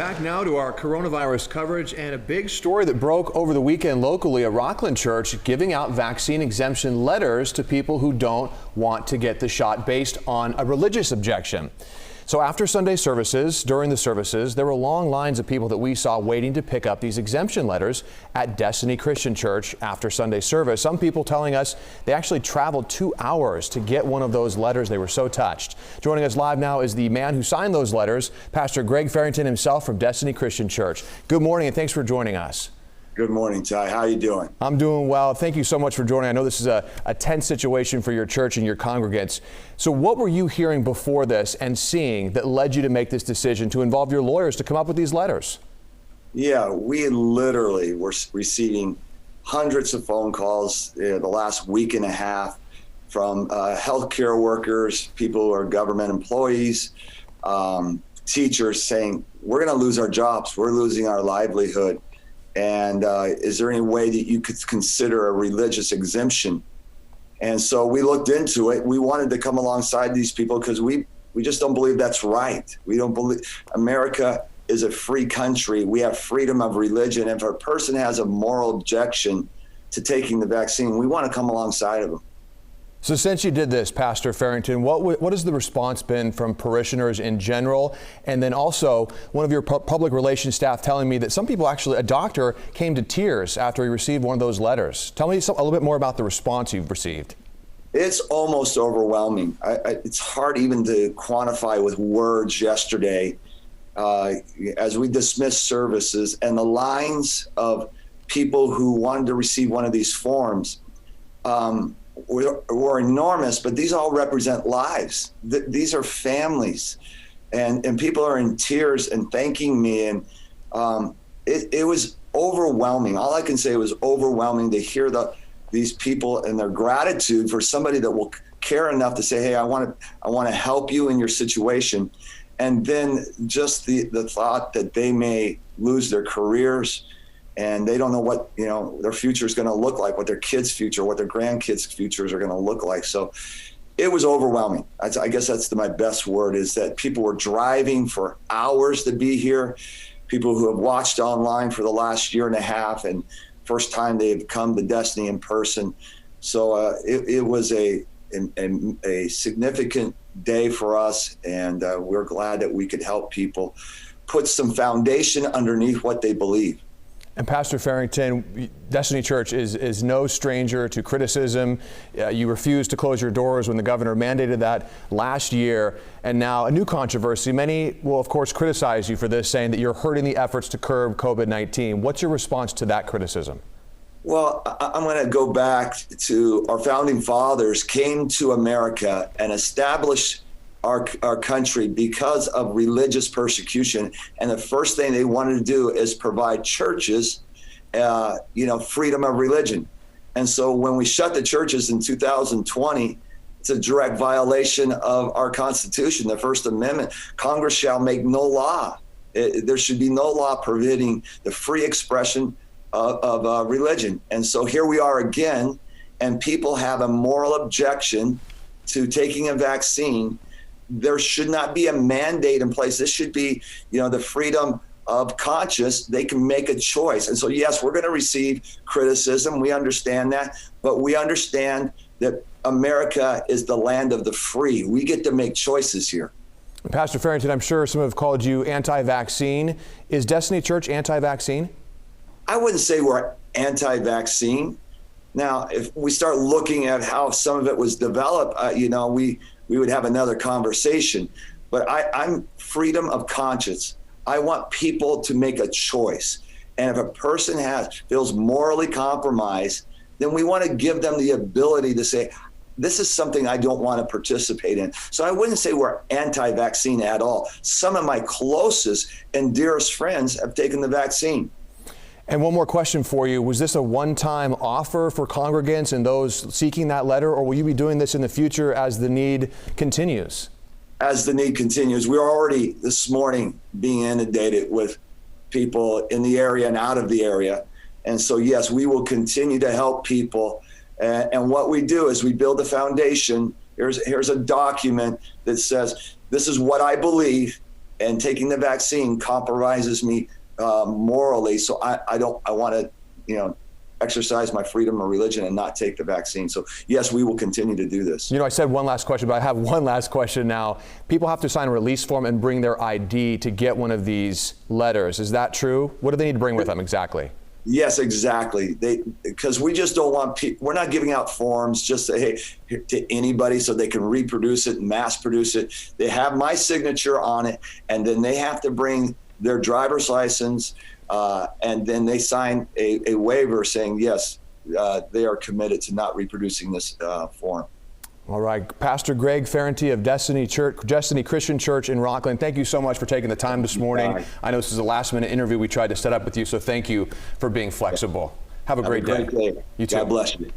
Back now to our coronavirus coverage and a big story that broke over the weekend locally. A Rocklin church giving out vaccine exemption letters to people who don't want to get the shot based on a religious objection. So after Sunday services, during the services, there were long lines of people that we saw waiting to pick up these exemption letters at Destiny Christian Church after Sunday service. Some people telling us they actually traveled 2 hours to get one of those letters. They were so touched. Joining us live now is the man who signed those letters, Pastor Greg Fairrington himself from Destiny Christian Church. Good morning and thanks for joining us. Good morning, Ty. How are you doing? I'm doing well. Thank you so much for joining. I know this is a tense situation for your church and your congregants. So what were you hearing before this and seeing that led you to make this decision to involve your lawyers to come up with these letters? Yeah, we literally were receiving hundreds of phone calls the last week and a half from healthcare workers, people who are government employees, teachers saying, we're going to lose our jobs. We're losing our livelihood. And is there any way that you could consider a religious exemption? And so we looked into it. We wanted to come alongside these people because we just don't believe that's right. We don't believe America is a free country. We have freedom of religion. If a person has a moral objection to taking the vaccine, we want to come alongside of them. So since you did this, Pastor Fairrington, what has the response been from parishioners in general? And then also one of your public relations staff telling me that some people actually, a doctor came to tears after he received one of those letters. Tell me a little bit more about the response you've received. It's almost overwhelming. It's hard even to quantify with words yesterday as we dismissed services and the lines of people who wanted to receive one of these forms. Were enormous, but these all represent lives. These are families, and people are in tears and thanking me. And it was overwhelming. All I can say was overwhelming to hear these people and their gratitude for somebody that will care enough to say, hey, I want to help you in your situation. And then just the thought that they may lose their careers, and they don't know what their future is going to look like, what their kids' future, what their grandkids' futures are going to look like. So it was overwhelming. I guess that's my best word, is that people were driving for hours to be here. People who have watched online for the last year and a half, and first time they've come to Destiny in person. So it was a significant day for us, and we're glad that we could help people put some foundation underneath what they believe. And Pastor Fairrington, Destiny Church is no stranger to criticism. You refused to close your doors when the governor mandated that last year, and now a new controversy. Many will, of course, criticize you for this, saying that you're hurting the efforts to curb COVID-19. What's your response to that criticism? Well, I'm going to go back to our founding fathers came to America and established our country because of religious persecution. And the first thing they wanted to do is provide churches, freedom of religion. And so when we shut the churches in 2020, it's a direct violation of our Constitution, the First Amendment. Congress shall make no law. There should be no law prohibiting the free expression of religion. And so here we are again, and people have a moral objection to taking a vaccine. There should not be a mandate in place. This should be, the freedom of conscience. They can make a choice. And so, yes, we're going to receive criticism. We understand that. But we understand that America is the land of the free. We get to make choices here. Pastor Fairrington, I'm sure some have called you anti-vaccine. Is Destiny Church anti-vaccine? I wouldn't say we're anti-vaccine. Now, if we start looking at how some of it was developed, we would have another conversation. But I'm freedom of conscience. I want people to make a choice. And if a person feels morally compromised, then we want to give them the ability to say, this is something I don't want to participate in. So I wouldn't say we're anti-vaccine at all. Some of my closest and dearest friends have taken the vaccine. And one more question for you. Was this a one-time offer for congregants and those seeking that letter, or will you be doing this in the future as the need continues? As the need continues. We're already this morning being inundated with people in the area and out of the area. And so, yes, we will continue to help people. And what we do is we build a foundation. Here's a document that says, this is what I believe. and taking the vaccine compromises me morally. So I want to, exercise my freedom of religion and not take the vaccine. So yes, we will continue to do this. I said one last question, but I have one last question now. People have to sign a release form and bring their ID to get one of these letters. Is that true? What do they need to bring with them exactly? Yes, exactly. Because we just don't want people, we're not giving out forms just to anybody so they can reproduce it and mass produce it. They have my signature on it, and then they have to bring their driver's license, and then they sign a waiver saying, yes, they are committed to not reproducing this form. All right, Pastor Greg Fairrington of Destiny Christian Church in Rocklin, thank you so much for taking the time this morning. I know this is a last-minute interview we tried to set up with you, so thank you for being flexible. Have a great day. You too. God bless you.